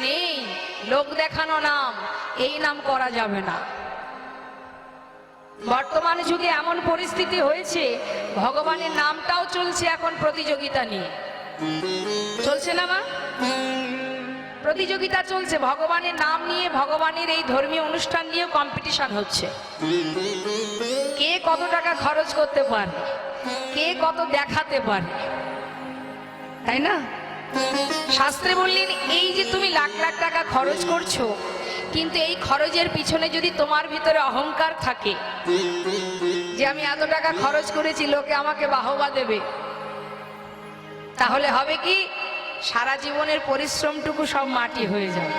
নেই লোক দেখানো নাম, এই নাম করা যাবে না। বর্তমান যুগে এমন পরিস্থিতি হয়েছে, ভগবানের নামটাও চলছে এখন প্রতিযোগিতা নিয়ে। চলছে না মা? প্রতিযোগিতা চলছে ভগবানের নাম নিয়ে, ভগবানের এই ধর্মীয় অনুষ্ঠান নিয়ে কম্পিটিশন হচ্ছে। কে কত টাকা খরচ করতে পারে, কে কত দেখাতে পারে, তাই না? শাস্ত্রে বললেন এই যে তুমি লাখ লাখ টাকা খরচ করছো, কিন্তু এই খরচের পিছনে যদি তোমার ভিতরে অহংকার থাকে যে আমি এত টাকা খরচ করেছি, লোকে আমাকে বাহবা দেবে, তাহলে হবে কি সারা জীবনের পরিশ্রমটুকু সব মাটি হয়ে যাবে।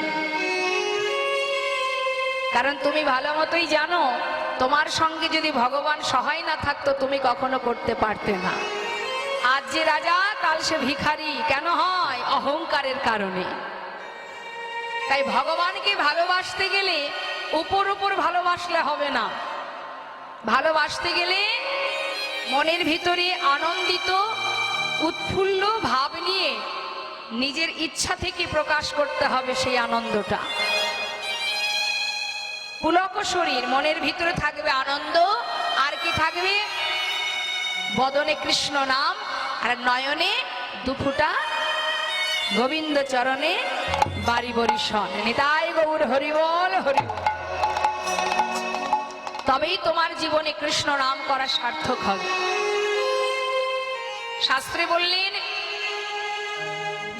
কারণ তুমি ভালো মতোই জানো তোমার সঙ্গে যদি ভগবান সহায় না থাকতো তুমি কখনো করতে পারতে না। আজ যে রাজা কাল সে ভিখারি কেন হয়? অহংকারের কারণে। তাই ভগবানকে ভালোবাসতে গেলে উপর উপর ভালোবাসলে হবে না। ভালোবাসতে গেলে মনের ভিতরে আনন্দিত উৎফুল্ল ভাব নিয়ে নিজের ইচ্ছা থেকে প্রকাশ করতে হবে সেই আনন্দটা। পুলক শরীর, মনের ভিতরে থাকবে আনন্দ, আর কি থাকবে? বদনে কৃষ্ণ নাম, আর নয়নে দুফুটা গোবিন্দ চরণে বাড়ি বরিশন। নিতাই গৌর হরিবল হরি। তবেই তোমার জীবনে কৃষ্ণ নাম করা সার্থক হবে। শাস্ত্রে বললেন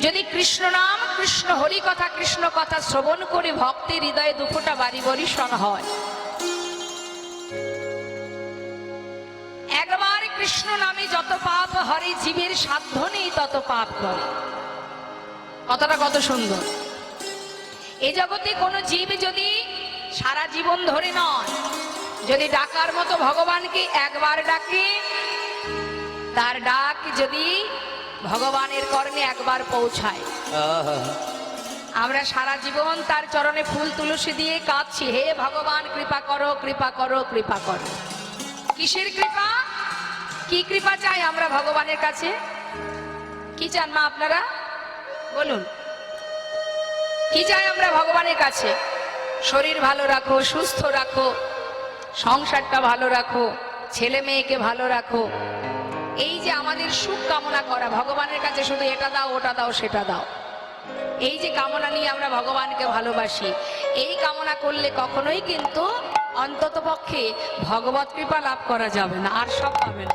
যদি কৃষ্ণ নাম, কৃষ্ণ হরি কথা, কৃষ্ণ কথা শ্রবণ করে ভক্তের হৃদয়ে দুফোটা বাড়ি বরিশন হয়। একবার কৃষ্ণ নামে যত পাপ হরে, জীবের সাধ্য নেই তত পাপ করে। কথাটা কত সুন্দর। এই জগতে কোনো জীব যদি সারা জীবন ধরে নয়, যদি ডাকার মতো ভগবানকে একবার ডাকে, তার ডাক যদি ভগবানের কর্ণে একবার পৌঁছায়, আমরা সারা জীবন তার চরণে ফুল তুলসী দিয়ে কাঁদছি, হে ভগবান কৃপা করো, কৃপা করো, কৃপা করো। কিসের কৃপা? কি কৃপা চাই আমরা ভগবানের কাছে? কি চান মা আপনারা বলুন? কি চাই আমরা ভগবানের কাছে? শরীর ভালো রাখো, সুস্থ রাখো, সংসারটা ভালো রাখো, ছেলে মেয়েকে ভালো রাখো। এই যে আমাদের সুখ কামনা করা, ভগবানের কাছে শুধু এটা দাও, ওটা দাও, সেটা দাও, এই যে কামনা নিয়ে আমরা ভগবানকে ভালোবাসি, এই কামনা করলে কখনোই কিন্তু অন্তত পক্ষে ভগবত কৃপা লাভ করা যাবে না, আর সব পাবে না।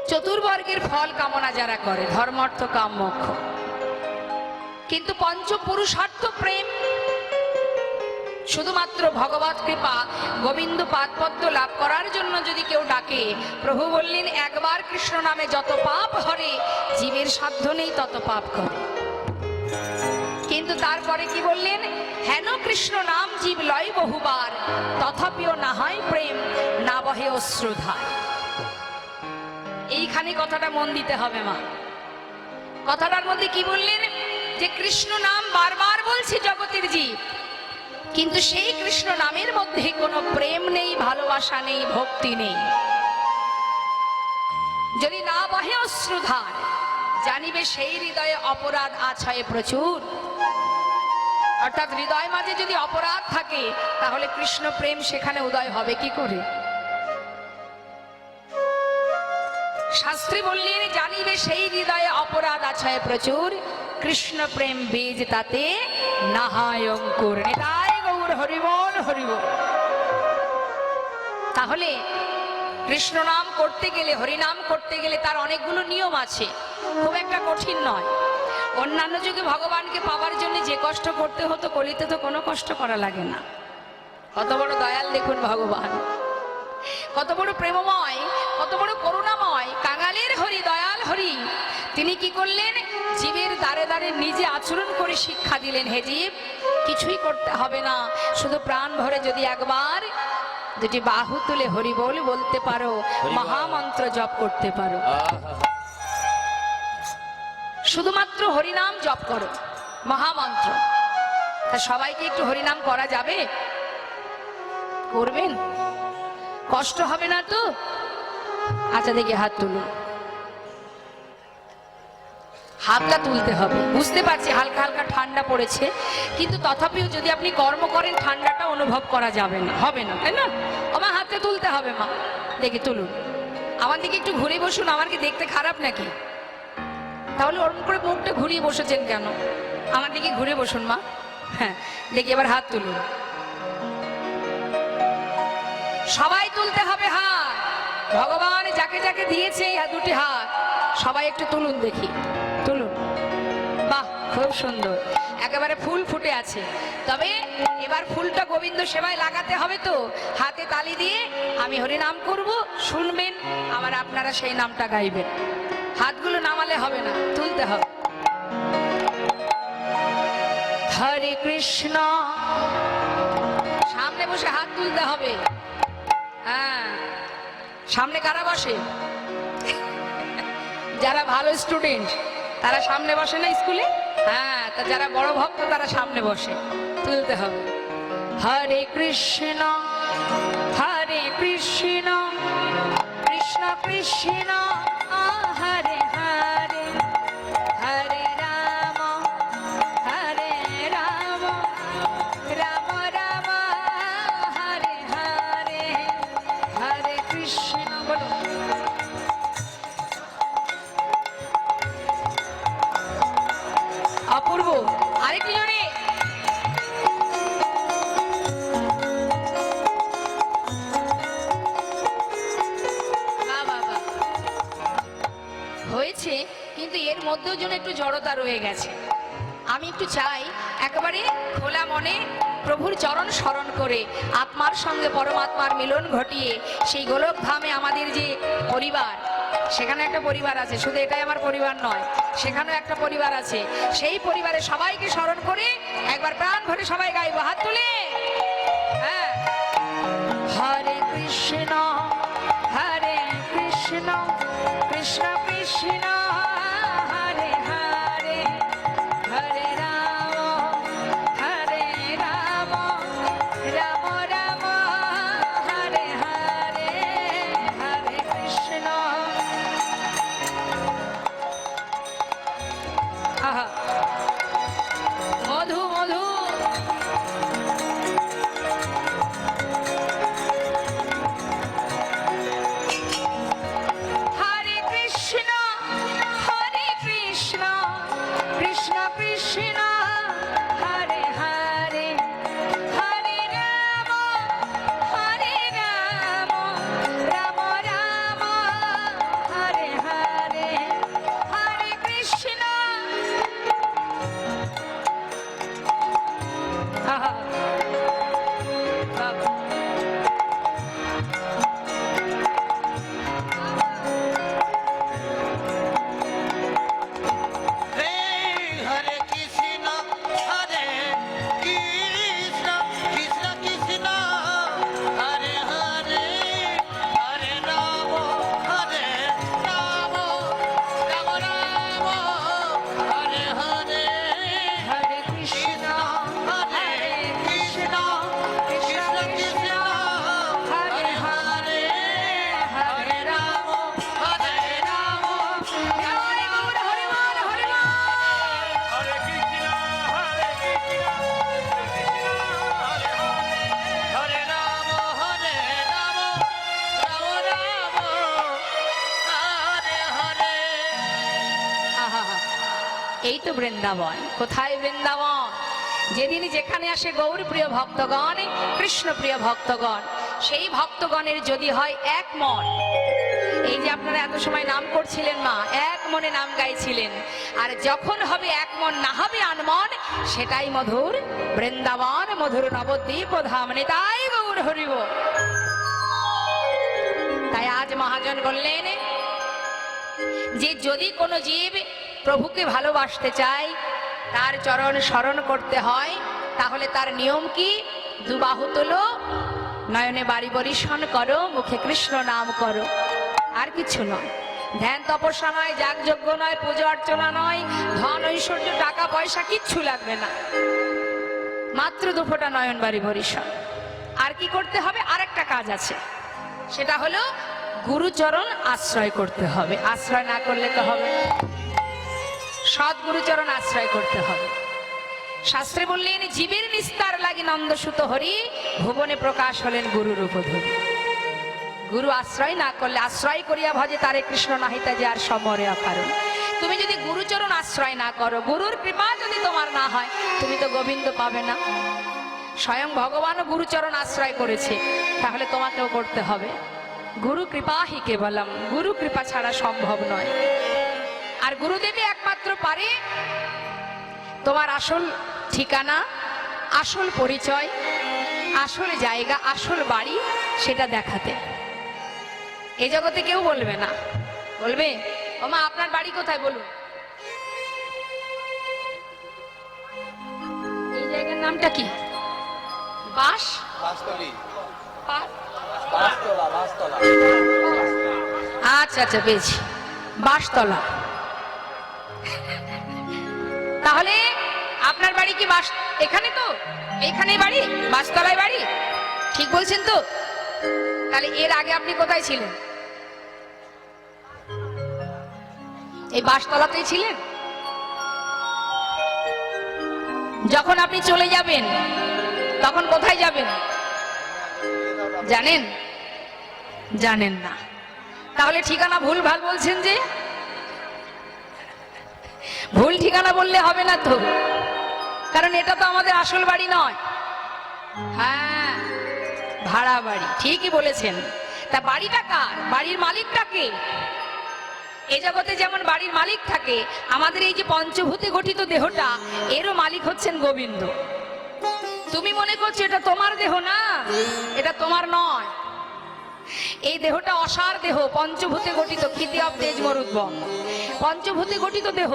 চতুর্বর্গের ফল কামনা যারা করে, ধর্ম অর্থ কাম মোক্ষ, কিন্তু পঞ্চপুরুষার্থ প্রেম, শুধুমাত্র ভগবত কৃপা গোবিন্দ পাদপদ্ম লাভ করার জন্য যদি কেউ ডাকে, প্রভু বললেন একবার কৃষ্ণ নামে যত পাপ হরে, জীবের সাধ্য নেই তত পাপ করে। কিন্তু তারপরে কি বললেন? হেন কৃষ্ণ নাম জীব লয় বহুবার, তথাপিও না হয় প্রেম, না বহে অশ্রুধার। এইখানে কথাটা মন দিতে হবে মা। কথাটার মধ্যে কি বললেন? যে কৃষ্ণ নাম বারবার বলছি জগতের জীব, কিন্তু সেই কৃষ্ণ নামের মধ্যে কোনো প্রেম নেই, ভালোবাসা নেই, ভক্তি নেই। যদি না বহে অশ্রুধার, জানিবে সেই হৃদয়ে অপরাধ আছয় প্রচুর। অর্থাৎ হৃদয় মাঝে যদি অপরাধ থাকে, তাহলে কৃষ্ণ প্রেম সেখানে উদয় হবে কি করে? শাস্ত্রী বললেন জানিবে সেই হৃদয়ে অপরাধ আছয় প্রচুর, কৃষ্ণ প্রেম বীজ তাতে নাহায় অঙ্কুর। নিতাই গৌর হরিবল হরিবল। তাহলে কৃষ্ণ নাম করতে গেলে, হরিনাম করতে গেলে তার অনেকগুলো নিয়ম আছে, খুব একটা কঠিন নয়। অন্যান্য যুগে ভগবানকে পাওয়ার জন্য যে কষ্ট করতে হতো, কলিতে তো কোনো কষ্ট করা লাগে না। কত বড় দয়াল দেখুন ভগবান, কত বড় প্রেমময়, কত বড় করুণাময়। কাঙালের হরি, দয়াল হরি, তিনি কি করলেন? জীবের দ্বারে দ্বারে নিজে আচরণ করে শিক্ষা দিলেন, হে জীব কিছুই করতে হবে না, শুধু প্রাণ ভরে যদি একবার দুটি বাহু তুলে হরি বল বলতে পারো, মহামন্ত্র জপ করতে পারো, শুধুমাত্র হরিনাম জপ করো, মহামন্ত্র। তা সবাইকে একটু হরিনাম করা যাবে? করবেন? কষ্ট হবে না তো? আচ্ছা দেখি হাত তুলুন। হাতটা তুলতে হবে, বুঝতে পারছি হালকা হালকা ঠান্ডা পড়েছে, কিন্তু তথাপিও যদি আপনি কর্ম করেন ঠান্ডাটা অনুভব করা যাবে না, হবে না, তাই না? আমার হাতটা তুলতে হবে মা, দেখি তুলুন। আমার দিকে একটু ঘুরে বসুন, আমার কি দেখতে খারাপ নাকি? তাহলে ওরকম করে মুখটা ঘুরিয়ে বসেছেন কেন? আমার দিকে ঘুরে বসুন মা। হ্যাঁ দেখি এবার হাত তুলুন, সবাই তুলতে হবে হাত। ভগবান যাকে যাকে দিয়েছে এই দুটি হাত সবাই একটু তুলুন দেখি, তুলুন। বাহ খুব সুন্দর, একেবারে ফুল ফুটে আছে। তবে এবার ফুলটা গোবিন্দ সেবায় লাগাতে হবে, তো হাতে তালি দিয়ে আমি হরিনাম করব, শুনবেন, আবার আপনারা সেই নামটা গাইবেন। হাতগুলো নামালে হবে না, তুলতে হবে। হরে কৃষ্ণ, সামনে বসে হাত তুলতে হবে। হ্যাঁ সামনে কারা বসে? যারা ভালো স্টুডেন্ট তারা সামনে বসে না স্কুলে? হ্যাঁ, তা যারা বড় ভক্ত তারা সামনে বসে, তুলতে হবে। হরে কৃষ্ণ কৃষ্ণ কৃষ্ণ হরে হরে, হরে রাম রাম রাম হরে হরে, হরে কৃষ্ণ। বলো অপূর্ব, আরেকটি জনে। হয়েছে, কিন্তু এর মধ্যেও যেন একটু জড়তা রয়ে গেছে। আমি একটু চাই একেবারে খোলা মনে প্রভুর চরণ স্মরণ করে আত্মার সঙ্গে পরমাত্মার মিলন ঘটিয়ে সেই গোলক ধামে আমাদের যে পরিবার, সেখানে একটা পরিবার আছে, শুধু এটাই আমার পরিবার নয়, সেখানেও একটা পরিবার আছে। সেই পরিবারে সবাইকে স্মরণ করে একবার প্রাণ ভরে সবাই গাইবো, হাত তুলে। হ্যাঁ, হরে কৃষ্ণ কৃষ্ণ কৃষ্ণ হরে হরে, হরে রাম রাম রাম হরে হরে, হরে কৃষ্ণ। আহা মধু মধু, হরে কৃষ্ণ কৃষ্ণ কৃষ্ণ হরে হরে, হরে রাম রাম রাম হরে হরে, হরে কৃষ্ণ। আহা বাবা, এই তো বৃন্দাবন। কোথায় বৃন্দাবন? যেদিন যেখানে আসে গৌর প্রিয় ভক্তগণ, কৃষ্ণ প্রিয় ভক্তগণ, সেই ভক্তগণের যদি হয় এক মন, এই যে আপনারা এত সময় নাম করছিলেন মা, এক মনে নাম গাইছিলেন, আর যখন হবে এক মন, না হবে আনমন, সেটাই মধুর বৃন্দাবন, মধুর নবদ্বীপ ধাম। তাই গৌর হরিব। তাই আজ মহাজন বললেন যে যদি কোনো জীব প্রভুকে ভালোবাসতে চায়, তার চরণ স্মরণ করতে হয়, তাহলে তার নিয়ম কি? দুবাহু তোলো, নয়নে বাড়ি বরিশন করো, মুখে কৃষ্ণ নাম করো, আর কিছু নয়। ধ্যান তপস্যা নয়, যাগযজ্ঞ নয়, পুজো অর্চনা নয়, ধন ঐশ্বর্য টাকা পয়সা কিচ্ছু লাগবে না, মাত্র দুফোঁটা নয়ন বাড়ি বরিশন। আর কি করতে হবে? আরেকটা কাজ আছে, সেটা হলো গুরুচরণ আশ্রয় করতে হবে। আশ্রয় না করলে তো হবে না, সৎ গুরুচরণ আশ্রয় করতে হবে। শাস্ত্রে বললেন, জীবের নিস্তার লাগি নন্দসুত হরি, ভুবনে প্রকাশ হলেন গুরুর উপধরি। গুরু আশ্রয় না করলে, আশ্রয় করিয়া ভজে তারে কৃষ্ণ নাহিতা যে আর সমরে অকারণ। তুমি যদি গুরুচরণ আশ্রয় না করো, গুরুর কৃপা যদি তোমার না হয়, তুমি তো গোবিন্দ পাবে না। স্বয়ং ভগবানও গুরুচরণ আশ্রয় করেছে, তাহলে তোমাকেও করতে হবে। গুরু কৃপা হি কেবলম, গুরু কৃপা ছাড়া সম্ভব নয়। আর গুরুদেবী একমাত্র পারে তোমার আসল ঠিকানা, আসল পরিচয়, আসল জায়গা, আসল বাড়ি সেটা দেখাতে। এই জগতে কেউ বলবে না। বলবে, ও মা আপনার বাড়ি কোথায় বলুন। এই জায়গার নামটা কি? আচ্ছা আচ্ছা, পেয়েছি, বাঁশতলা। তাহলে আপনার বাড়ি কি এখানে? তো এখানে বাড়ি, বাঁশতলায় বাড়ি, ঠিক বলছেন তো? তাহলে এর আগে আপনি কোথায় ছিলেন? এই বাঁশতলাতেই ছিলেন। যখন আপনি চলে যাবেন তখন কোথায় যাবেন জানেন? জানেন না। তাহলে ঠিকানা ভুল ভাল বলছেন যে? ভুল ঠিকানা বললে হবে না তো, কারণ এটা তো আমাদের আসল বাড়ি নয়। হ্যাঁ, ভাড়া বাড়ি, ঠিকই বলেছেন। তা বাড়িটা কার? বাড়ির মালিকটা কে? এই জগতে যেমন বাড়ির মালিক থাকে, আমাদের এই যে পঞ্চভূতে গঠিত দেহটা, এরও মালিক হচ্ছেন গোবিন্দ। তুমি মনে করছো এটা তোমার দেহ, না, এটা তোমার নয়। এই দেহটা অসার দেহ, পঞ্চভূতে গঠিত, ক্ষিতি অব তেজ মরুদ্গম, পঞ্চভূতে গঠিত দেহ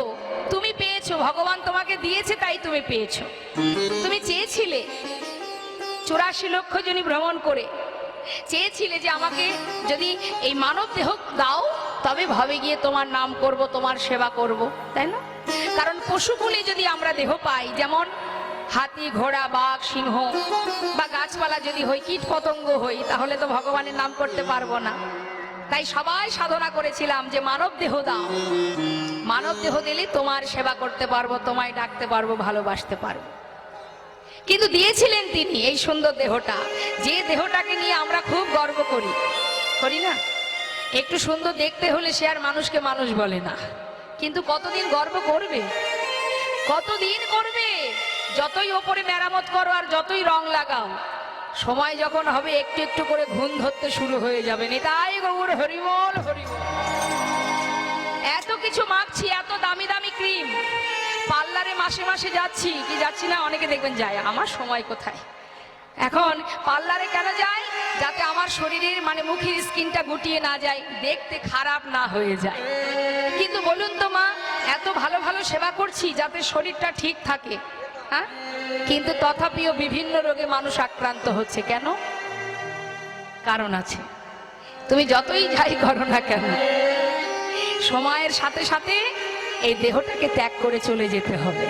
তুমি পেয়েছো, ভগবান তোমাকে দিয়েছে, তাই তুমি পেয়েছো। তুমি চেয়েছিলে 84 লক্ষ জনি ভ্রমণ করে, চেয়েছিলে যে আমাকে যদি এই মানব দেহ দাও, তবে ভাবে গিয়ে তোমার নাম করব, তোমার সেবা করব, তাই না? কারণ পশুকুলে যদি আমরা দেহ পাই, যেমন হাতি, ঘোড়া, বাঘ, সিংহ বা গাছপালা যদি হই, কীট পতঙ্গ হই, তাহলে তো ভগবানের নাম করতে পারবো না। তাই সবাই সাধনা করেছিলাম যে মানব দেহ দাও, মানব দেহ দিলে তোমার সেবা করতে পারবো, তোমায় ডাকতে পারবো, ভালোবাসতে পারবো। কিন্তু দিয়েছিলেন তিনি এই সুন্দর দেহটা, যে দেহটাকে নিয়ে আমরা খুব গর্ব করি, করি না? একটু সুন্দর দেখতে হলে সে আর মানুষকে মানুষ বলে না, কিন্তু কতদিন গর্ব করবে, কতদিন করবে? যতই ওপরে মেরামত করো আর যতই রং লাগাও, সময় যখন হবে একটু একটু করে ঘুণ ধরতে শুরু হয়ে যাবে। নিতাই গৌর হরিবল হরিবল। এত কিছু মাখছি, এত দামি দামি ক্রিম, পার্লারে মাসে মাসে যাচ্ছি, কি যাচ্ছি না, অনেকে দেখবেন যায়, আমার সময় কোথায়। এখন পার্লারে কেন যায়? যাতে আমার শরীরের মানে মুখের স্কিনটা গুটিয়ে না যায়, দেখতে খারাপ না হয়ে যায়। কিন্তু বলুন তো মা, এত ভালো ভালো সেবা করছি যাতে শরীরটা ঠিক থাকে, হ্যাঁ, কিন্তু তথাপিও বিভিন্ন রোগে মানুষ আক্রান্ত হচ্ছে। কেন? কারণ আছে। তুমি যতই যাই করো না কেন, সময়ের সাথে সাথে এই দেহটাকে ত্যাগ করে চলে যেতে হবে।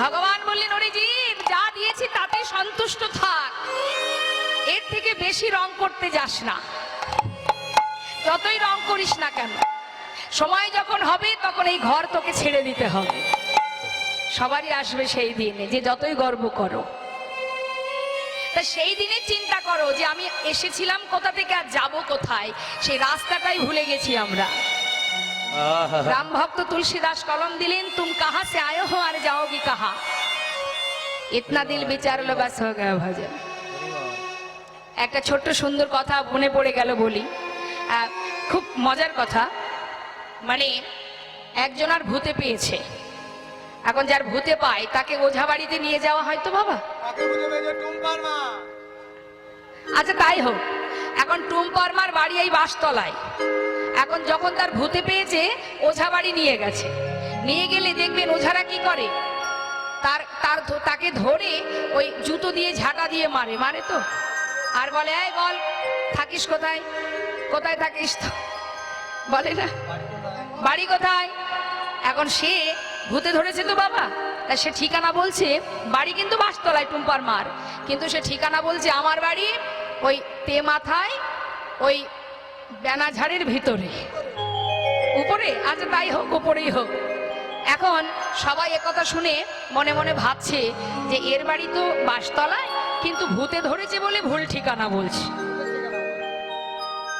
ভগবান বললেন, ওরে জীব, যা দিয়েছি তাতে সন্তুষ্ট থাক, এর থেকে বেশি রং করতে যাস না। যতই রং করিস না কেন, সময় যখন হবে তখন এই ঘর তোকে ছেড়ে দিতে হবে। সবারই আসবে সেই দিনে, যে যতই গর্ব করো, তা সেই দিনে চিন্তা করো যে আমি এসেছিলাম কোথা থেকে আর যাবো কোথায়, সেই রাস্তাটাই ভুলে গেছি আমরা। রাম ভক্ত তুলসীদাস কলম দিলেন, তুম কাহা সে আয়ে হো আর যাওগি কাহা, ইতনা দিল বিচার লো বাস হো গয়া ভজন। একটা ছোট্ট সুন্দর কথা মনে পড়ে গেল, বলি। খুব মজার কথা। মানে একজন আর ভূতে পেয়েছে, এখন যার ভূতে পায় তাকে ওঝা বাড়িতে নিয়ে যাওয়া হয় তো বাবা। আচ্ছা তাই হোক, এখন টুম্পার মার বাড়ি এই বাঁশতলায়। এখন যখন তার ভূতে পেয়েছে, ওঝা বাড়ি নিয়ে গেছে। নিয়ে গেলে দেখবেন ওঝারা কি করে, তাকে ধরে ওই জুতো দিয়ে ঝাঁটা দিয়ে মারে তো, আর বলে, এই বল থাকিস কোথায়, কোথায় থাকিস, তো বলে না বাড়ি কোথায়। এখন সে ভূতে ধরেছে তো বাবা, তা সে ঠিকানা বলছে, বাড়ি কিন্তু বাঁশতলায় টুম্পার মার, কিন্তু সে ঠিকানা বলছে আমার বাড়ি ওই তে মাথায়, ওই বেনাঝাড়ের ভিতরে, উপরে আচ্ছা তাই হোক, উপরেই হোক। এখন সবাই একথা শুনে মনে মনে ভাবছে যে এর বাড়ি তো বাসতলায়, কিন্তু ভূতে ধরেছে বলে ভুল ঠিকানা বলছে।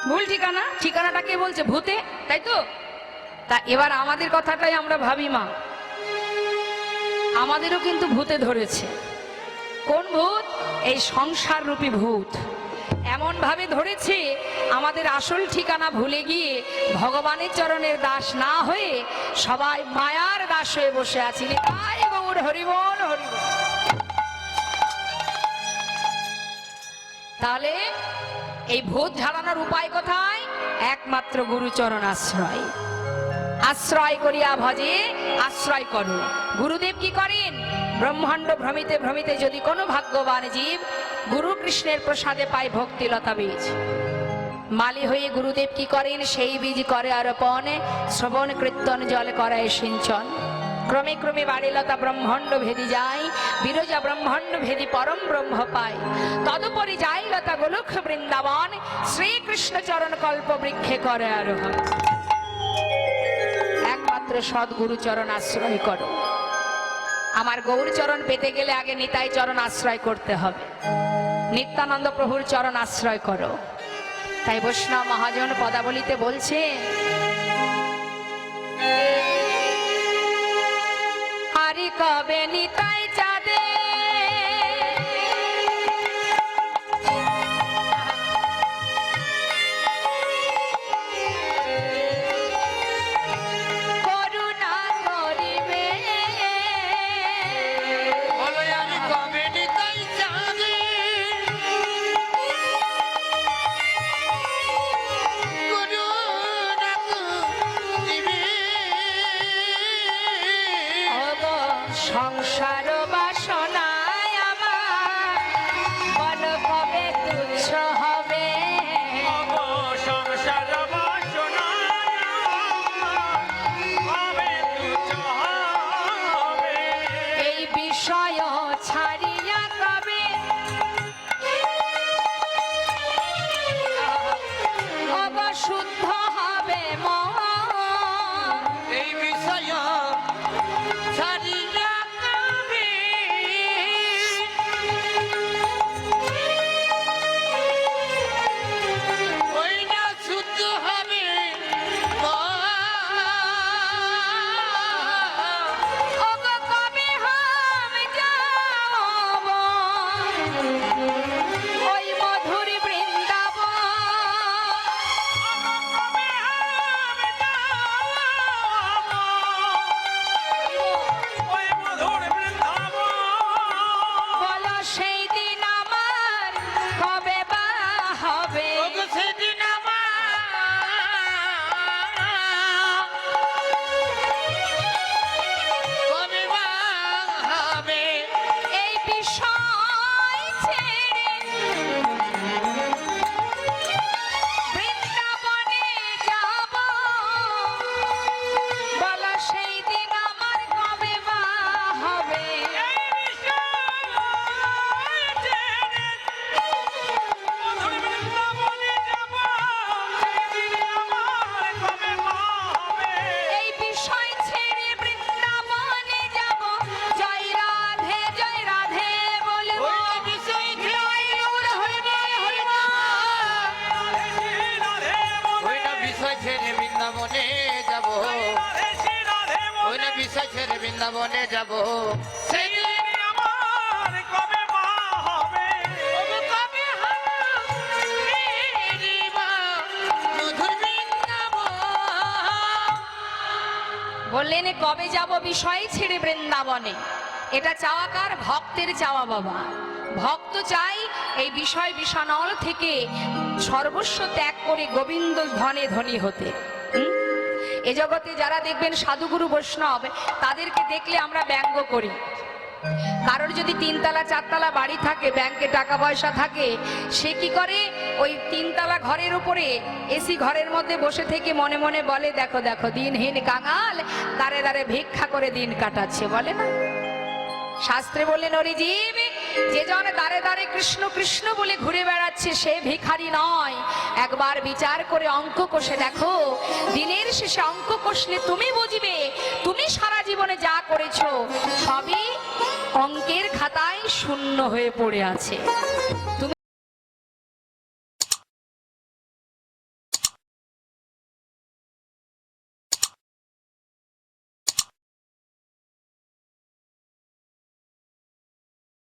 ভুল ঠিকানা, ঠিকানাটা কে বলছে? ভূতে, তাই তো? তা এবার আমাদের কথাটাই আমরা ভাবি, মা আমাদেরও কিন্তু ভূতে ধরেছে। কোন ভূত? এই সংসার রূপী ভূত। এমন ভাবে ধরেছে আমাদের আসল ঠিকানা ভুলে গিয়ে ভগবানের চরণের দাস না হয়ে সবাই মায়ার দাস হয়ে বসে আছি। তাই গৌর হরিবল হরিবল। তাহলে এই ভূত ঝাড়ানোর উপায় কোথায়? একমাত্র গুরুচরণ আশ্রয়। আশ্রয় করিয়া ভজে, আশ্রয় করো। গুরুদেব কি করেন? ব্রহ্মাণ্ড ভ্রমিতে ভ্রমিতে যদি কোনো ভাগ্যবান জীব গুরু কৃষ্ণের প্রসাদে পায় ভক্তিলতা বীজ, মালি হয়ে গুরুদেব কি করেন? সেই বীজ করে আরোপণ, শ্রবণ কীর্তন জল করায় সিঞ্চন। ক্রমে ক্রমে বাড়িলতা ব্রহ্মাণ্ড ভেদি যায়, বিরজা ব্রহ্মাণ্ড ভেদি পরম ব্রহ্ম পায়। তদুপরি যাই লতা গোলক বৃন্দাবন, শ্রীকৃষ্ণ চরণ কল্প বৃক্ষে করে আরোহণ। একমাত্র সদ্গুরু চরণ আশ্রয় করো। আমার গৌর চরণ পেতে গেলে আগে নিতাই চরণ আশ্রয় করতে হবে। নিত্যানন্দ প্রভুর চরণ আশ্রয় করো। তাই বৈষ্ণব মহাজন পদাবলিতে বলছে, হারি কবে নিতাই চাঁদে সংসার বাসনায় আমার বল কবে তুচ্ছ হবে। সংসার বাসনায় এই বিষয় ছাড়িয়া কবে অবশুদ্ধ হবে মন। এই বিষয় ছাড়িয়া কবে ওই না শুদ্ধ হবে ওগো কবে হবে যাব ওই মধুর বৃন্দাবন। বলো সেই দিন আমার কবে বা হবে। সেদিন কবে হবে এই বিষয় ছেড়ে বৃন্দাবনে যাব। বলো সেই দিন আমার কবে বা হবে। এই বিষয় ছেড়ে বৃন্দাবনে যাব। জয় রাধে বলবো। জয় গৌর হরিবল হরিবল। ওই না বিষয় ছেড়ে বৃন্দাবনে যাব, ওই না বিষয় ছেড়ে বৃন্দাবনে যাব। সেদিন কবে হবে রে মা, মধুর বৃন্দাবন। বললেন কবে যাব বিষয় ছেড়ে বৃন্দাবনে। এটা চাওয়া কার? ভক্তের চাওয়া বাবা। ভক্ত চাই এই বিষয় বিষানল থেকে সর্বস্ব ত্যাগ করে গোবিন্দ ধনে ধনী হতে। এ জগতে যারা দেখবেন সাধুগুরু বৈষ্ণব, তাদেরকে দেখলে আমরা ব্যঙ্গ করি। কারোর যদি 3 তলা 4 তলা বাড়ি থাকে, ব্যাংকে টাকা পয়সা থাকে, সে কি করে? ওই 3 তলা ঘরের উপরে এসি ঘরের মধ্যে বসে থেকে মনে মনে বলে, দেখো দেখো দিনহীন কাঙাল দাঁড়ে দাঁড়ে ভিক্ষা করে দিন কাটাচ্ছে, বলে না? শাস্ত্রে বললেন ওরে জীব, যে জন দাঁড়ে দাঁড়ে কৃষ্ণ কৃষ্ণ বলে ঘুরে বেড়াচ্ছে সে ভিখারি নয়। একবার বিচার করে অঙ্ক কষে দেখো, দিনের শেষে অঙ্ক কষলে তুমি বুঝবে তুমি সারা জীবনে যা করেছো সবই অঙ্কের খাতায় শূন্য হয়ে পড়ে আছে।